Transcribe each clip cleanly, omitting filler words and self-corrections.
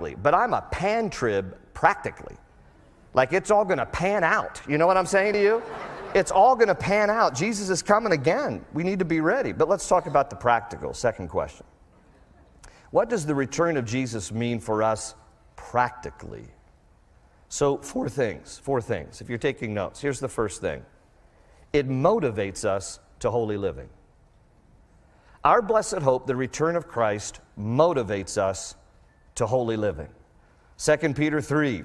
but I'm a pan-trib practically. Like it's all going to pan out. You know what I'm saying to you? It's all going to pan out. Jesus is coming again. We need to be ready. But let's talk about the practical. Second question. What does the return of Jesus mean for us practically? So four things. If you're taking notes, here's the first thing. It motivates us to holy living. Our blessed hope, the return of Christ, motivates us to holy living. 2 Peter 3,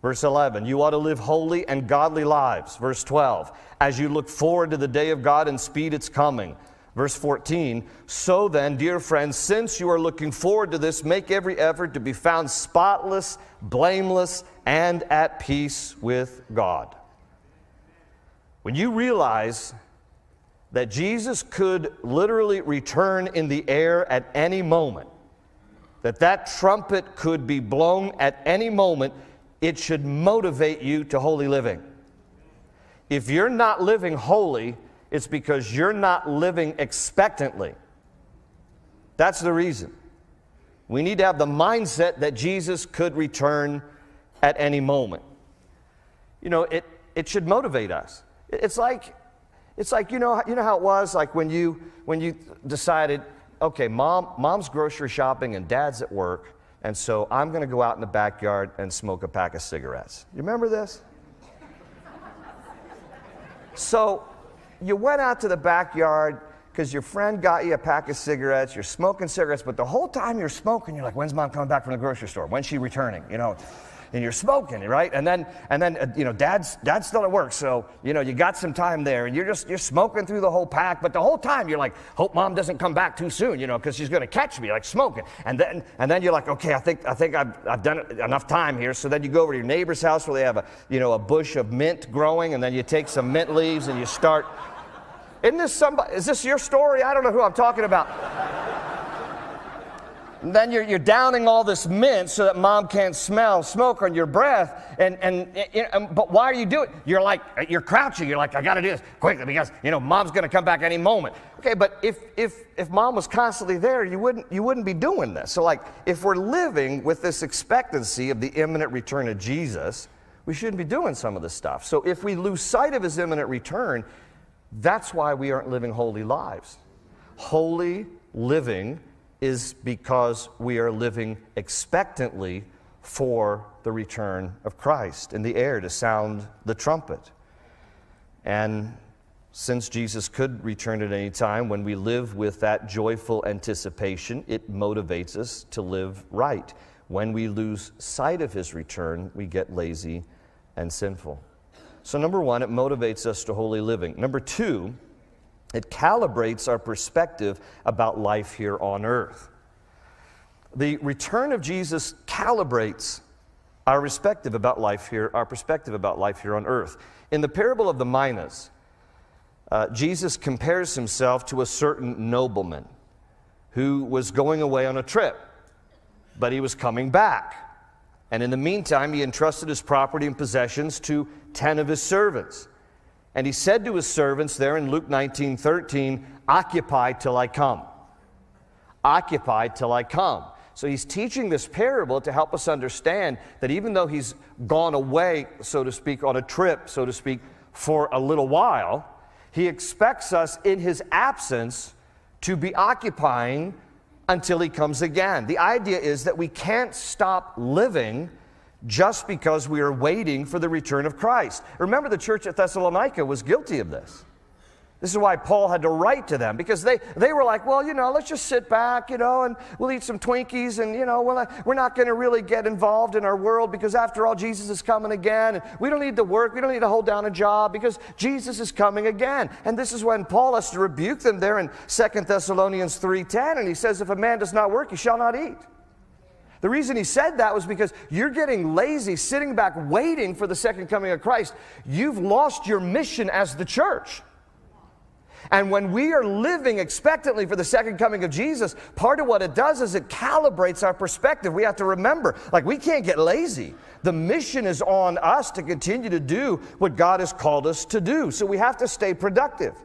verse 11, you ought to live holy and godly lives. Verse 12, as you look forward to the day of God and speed its coming. Verse 14, so then, dear friends, since you are looking forward to this, make every effort to be found spotless, blameless, and at peace with God. When you realize that Jesus could literally return in the air at any moment, that trumpet could be blown at any moment, it should motivate you to holy living. If you're not living holy, it's because you're not living expectantly. That's the reason. We need to have the mindset that Jesus could return at any moment. You know, it should motivate us. It's like you know how it was like when you decided, okay, mom's grocery shopping and dad's at work, and so I'm going to go out in the backyard and smoke a pack of cigarettes. You remember this? So you went out to the backyard because your friend got you a pack of cigarettes. You're smoking cigarettes, but the whole time you're smoking, you're like, when's mom coming back from the grocery store? When's she returning? You know, and you're smoking, right? And then you know, dad's still at work, so you know you got some time there, and you're smoking through the whole pack. But the whole time you're like, hope mom doesn't come back too soon, you know, because she's going to catch me like smoking. And then you're like, okay, I think I've done enough time here. So then you go over to your neighbor's house where they have a bush of mint growing, and then you take some mint leaves and you start. Is this your story? I don't know who I'm talking about. And then you're downing all this mint so that mom can't smell smoke on your breath. But why are you doing it? You're crouching. You're like, I got to do this quickly because, you know, mom's going to come back any moment. Okay, but if mom was constantly there, you wouldn't be doing this. So like, if we're living with this expectancy of the imminent return of Jesus, we shouldn't be doing some of this stuff. So if we lose sight of his imminent return, that's why we aren't living holy lives. Holy living is because we are living expectantly for the return of Christ in the air to sound the trumpet. And since Jesus could return at any time, when we live with that joyful anticipation, it motivates us to live right. When we lose sight of his return, we get lazy and sinful. So number one, it motivates us to holy living. Number two, it calibrates our perspective about life here on earth. The return of Jesus calibrates our perspective about life here on earth. In the parable of the minas, Jesus compares himself to a certain nobleman who was going away on a trip, but he was coming back. And in the meantime, he entrusted his property and possessions to 10 of his servants. And he said to his servants there in Luke 19:13, occupy till I come. Occupy till I come. So he's teaching this parable to help us understand that even though he's gone away, so to speak, on a trip, so to speak, for a little while, he expects us in his absence to be occupying until he comes again. The idea is that we can't stop living just because we are waiting for the return of Christ. Remember, the church at Thessalonica was guilty of this. This is why Paul had to write to them, because they were like, well, you know, let's just sit back, you know, and we'll eat some Twinkies, and, you know, we're not going to really get involved in our world, because after all, Jesus is coming again, and we don't need to work, we don't need to hold down a job, because Jesus is coming again. And this is when Paul has to rebuke them there in 2 Thessalonians 3:10, and he says, if a man does not work, he shall not eat. The reason he said that was because you're getting lazy, sitting back, waiting for the second coming of Christ. You've lost your mission as the church. And when we are living expectantly for the second coming of Jesus, part of what it does is it calibrates our perspective. We have to remember, like, we can't get lazy. The mission is on us to continue to do what God has called us to do. So we have to stay productive.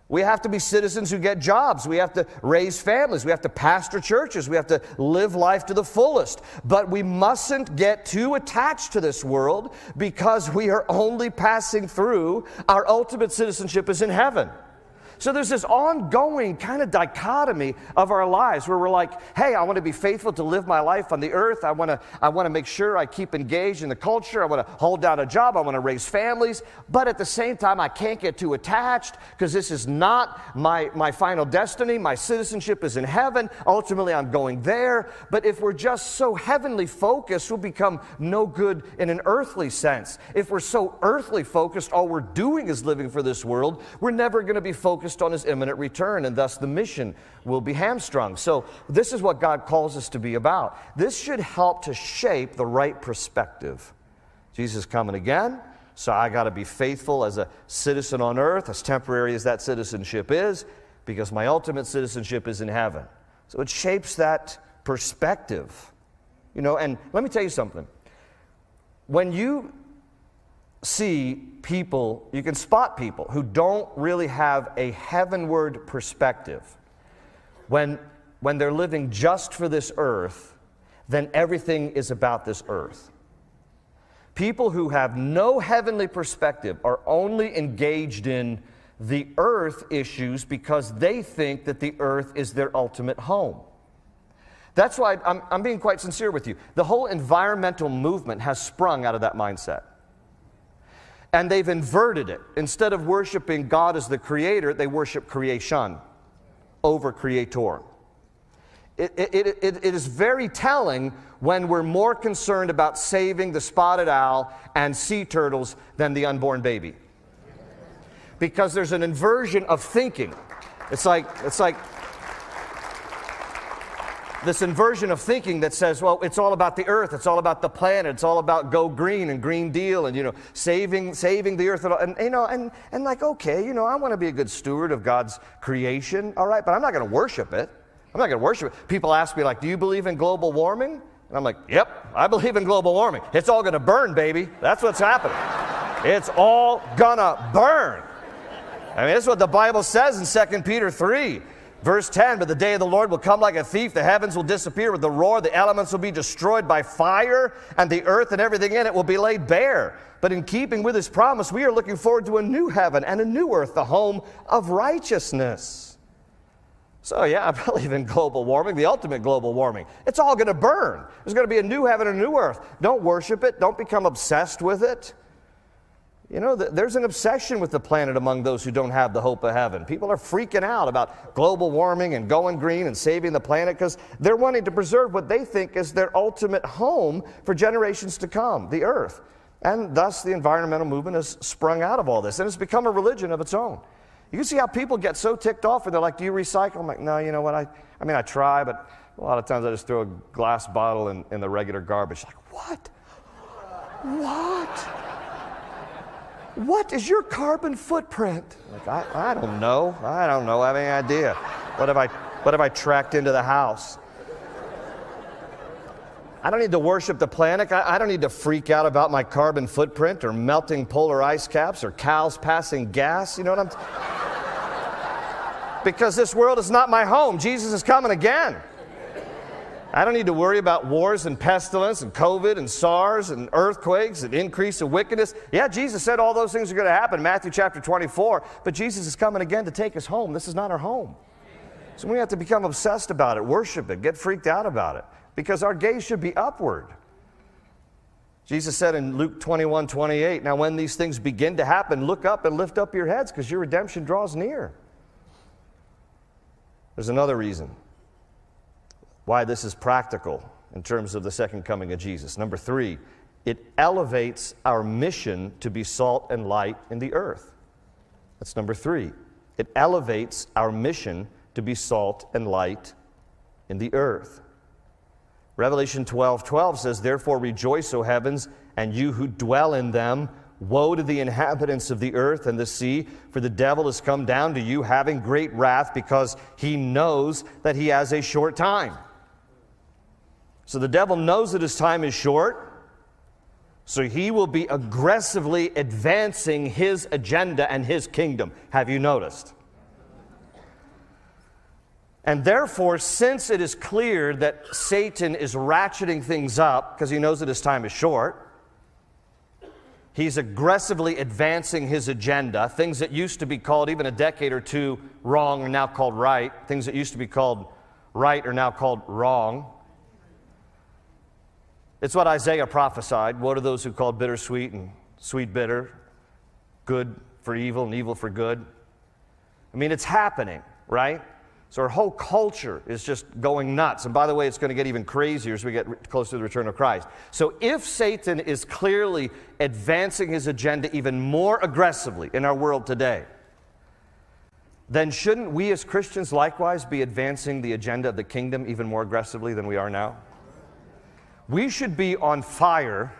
We have to be citizens who get jobs. We have to raise families. We have to pastor churches. We have to live life to the fullest. But we mustn't get too attached to this world because we are only passing through. Our ultimate citizenship is in heaven. So there's this ongoing kind of dichotomy of our lives where we're like, hey, I want to be faithful to live my life on the earth. I want to make sure I keep engaged in the culture. I want to hold down a job. I want to raise families. But at the same time, I can't get too attached because this is not my final destiny. My citizenship is in heaven. Ultimately, I'm going there. But if we're just so heavenly focused, we'll become no good in an earthly sense. If we're so earthly focused, all we're doing is living for this world, we're never going to be focused on his imminent return, and thus the mission will be hamstrung. So this is what God calls us to be about. This should help to shape the right perspective. Jesus is coming again, so I got to be faithful as a citizen on earth, as temporary as that citizenship is, because my ultimate citizenship is in heaven. So it shapes that perspective. You know, and let me tell you something. When you see people, you can spot people who don't really have a heavenward perspective. When they're living just for this earth, then everything is about this earth. People who have no heavenly perspective are only engaged in the earth issues because they think that the earth is their ultimate home. That's why I'm being quite sincere with you. The whole environmental movement has sprung out of that mindset. And they've inverted it. Instead of worshiping God as the creator, they worship creation over creator. It is very telling when we're more concerned about saving the spotted owl and sea turtles than the unborn baby. Because there's an inversion of thinking. It's like this inversion of thinking that says, well, it's all about the earth, it's all about the planet, it's all about go green and Green Deal and, you know, saving the earth. And you know, and like, okay, you know, I want to be a good steward of God's creation, all right, but I'm not going to worship it. I'm not going to worship it. People ask me, like, do you believe in global warming? And I'm like, yep, I believe in global warming. It's all going to burn, baby. That's what's happening. It's all going to burn. I mean, this is what the Bible says in 2 Peter 3. Verse 10, but the day of the Lord will come like a thief. The heavens will disappear with a roar. The elements will be destroyed by fire, and the earth and everything in it will be laid bare. But in keeping with his promise, we are looking forward to a new heaven and a new earth, the home of righteousness. So yeah, I believe in global warming, the ultimate global warming. It's all going to burn. There's going to be a new heaven and a new earth. Don't worship it. Don't become obsessed with it. You know, there's an obsession with the planet among those who don't have the hope of heaven. People are freaking out about global warming and going green and saving the planet because they're wanting to preserve what they think is their ultimate home for generations to come, the earth. And thus the environmental movement has sprung out of all this, and it's become a religion of its own. You can see how people get so ticked off and they're like, do you recycle? I'm like, no, you know what, I mean, I try, but a lot of times I just throw a glass bottle in the regular garbage. Like, what? What is your carbon footprint? Like, I don't know. I don't have any idea. What have I tracked into the house? I don't need to worship the planet. I don't need to freak out about my carbon footprint or melting polar ice caps or cows passing gas. You know what because this world is not my home. Jesus is coming again. I don't need to worry about wars and pestilence and COVID and SARS and earthquakes and increase of wickedness. Yeah, Jesus said all those things are going to happen, Matthew chapter 24, but Jesus is coming again to take us home. This is not our home. So we have to become obsessed about it, worship it, get freaked out about it, because our gaze should be upward. Jesus said in Luke 21:28, now when these things begin to happen, look up and lift up your heads because your redemption draws near. There's another reason why this is practical in terms of the second coming of Jesus. Number 3, it elevates our mission to be salt and light in the earth. That's number 3. It elevates our mission to be salt and light in the earth. Revelation 12:12 says, therefore rejoice, O heavens, and you who dwell in them. Woe to the inhabitants of the earth and the sea, for the devil has come down to you having great wrath because he knows that he has a short time. So the devil knows that his time is short, so he will be aggressively advancing his agenda and his kingdom. Have you noticed? And therefore, since it is clear that Satan is ratcheting things up because he knows that his time is short, he's aggressively advancing his agenda. Things that used to be called even a decade or two wrong are now called right. Things that used to be called right are now called wrong. It's what Isaiah prophesied. What are those who called bitter sweet and sweet bitter? Good for evil and evil for good. I mean, it's happening, right? So our whole culture is just going nuts. And by the way, it's going to get even crazier as we get closer to the return of Christ. So if Satan is clearly advancing his agenda even more aggressively in our world today, then shouldn't we as Christians likewise be advancing the agenda of the kingdom even more aggressively than we are now? We should be on fire.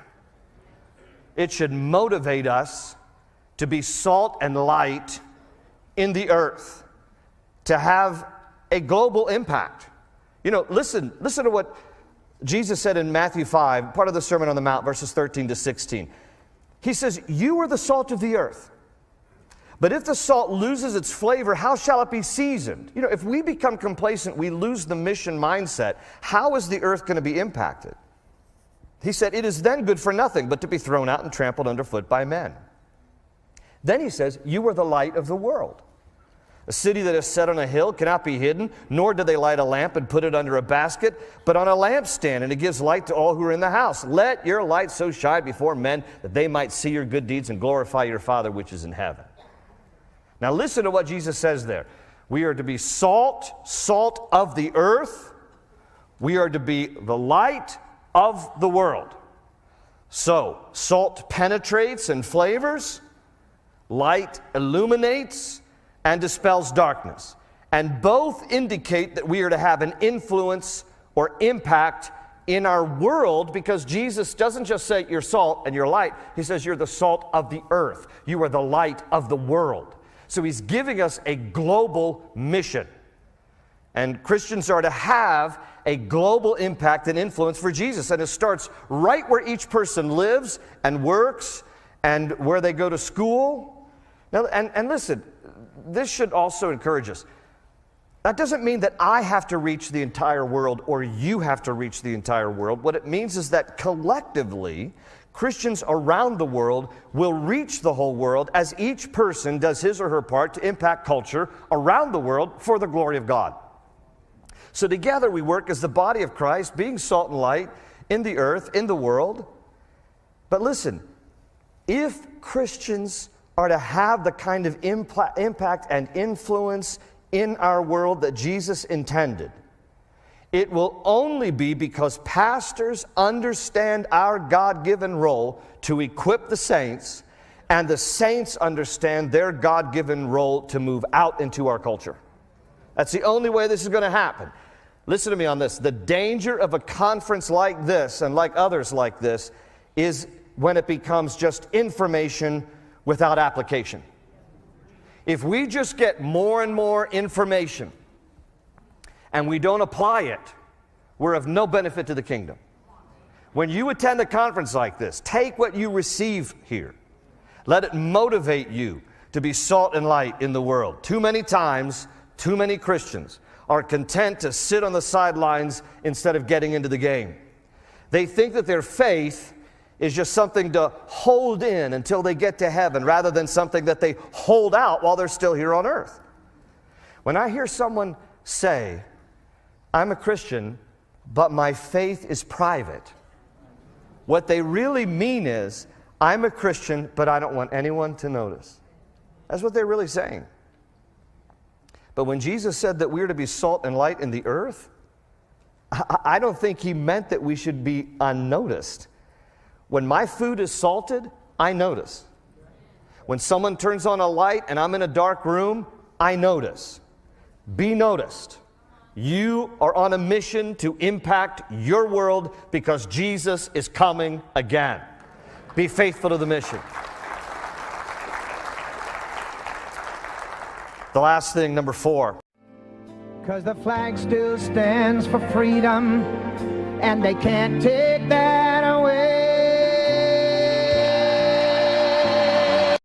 It should motivate us to be salt and light in the earth, to have a global impact. You know, listen to what Jesus said in Matthew 5, part of the Sermon on the Mount, verses 13 to 16. He says, "You are the salt of the earth. But if the salt loses its flavor, how shall it be seasoned?" You know, if we become complacent, we lose the mission mindset. How is the earth going to be impacted? He said, "It is then good for nothing but to be thrown out and trampled underfoot by men." Then he says, "You are the light of the world. A city that is set on a hill cannot be hidden, nor do they light a lamp and put it under a basket, but on a lampstand, and it gives light to all who are in the house. Let your light so shine before men that they might see your good deeds and glorify your Father which is in heaven." Now listen to what Jesus says there. We are to be salt of the earth. We are to be the light of the world. So, salt penetrates and flavors, light illuminates and dispels darkness. And both indicate that we are to have an influence or impact in our world, because Jesus doesn't just say you're salt and you're light. He says you're the salt of the earth. You are the light of the world. So he's giving us a global mission. And Christians are to have a global impact and influence for Jesus. And it starts right where each person lives and works and where they go to school. Now, and listen, this should also encourage us. That doesn't mean that I have to reach the entire world or you have to reach the entire world. What it means is that collectively, Christians around the world will reach the whole world as each person does his or her part to impact culture around the world for the glory of God. So together we work as the body of Christ, being salt and light in the earth, in the world. But listen, if Christians are to have the kind of impact and influence in our world that Jesus intended, it will only be because pastors understand our God-given role to equip the saints, and the saints understand their God-given role to move out into our culture. That's the only way this is going to happen. Listen to me on this. The danger of a conference like this and like others like this is when it becomes just information without application. If we just get more and more information and we don't apply it, we're of no benefit to the kingdom. When you attend a conference like this, take what you receive here. Let it motivate you to be salt and light in the world. Too many times, too many Christians are content to sit on the sidelines instead of getting into the game. They think that their faith is just something to hold in until they get to heaven, rather than something that they hold out while they're still here on earth. When I hear someone say, "I'm a Christian, but my faith is private," what they really mean is, "I'm a Christian, but I don't want anyone to notice." That's what they're really saying. But when Jesus said that we're to be salt and light in the earth, I don't think he meant that we should be unnoticed. When my food is salted, I notice. When someone turns on a light and I'm in a dark room, I notice. Be noticed. You are on a mission to impact your world because Jesus is coming again. Be faithful to the mission. The last thing, number 4. Because the flag still stands for freedom, and they can't take that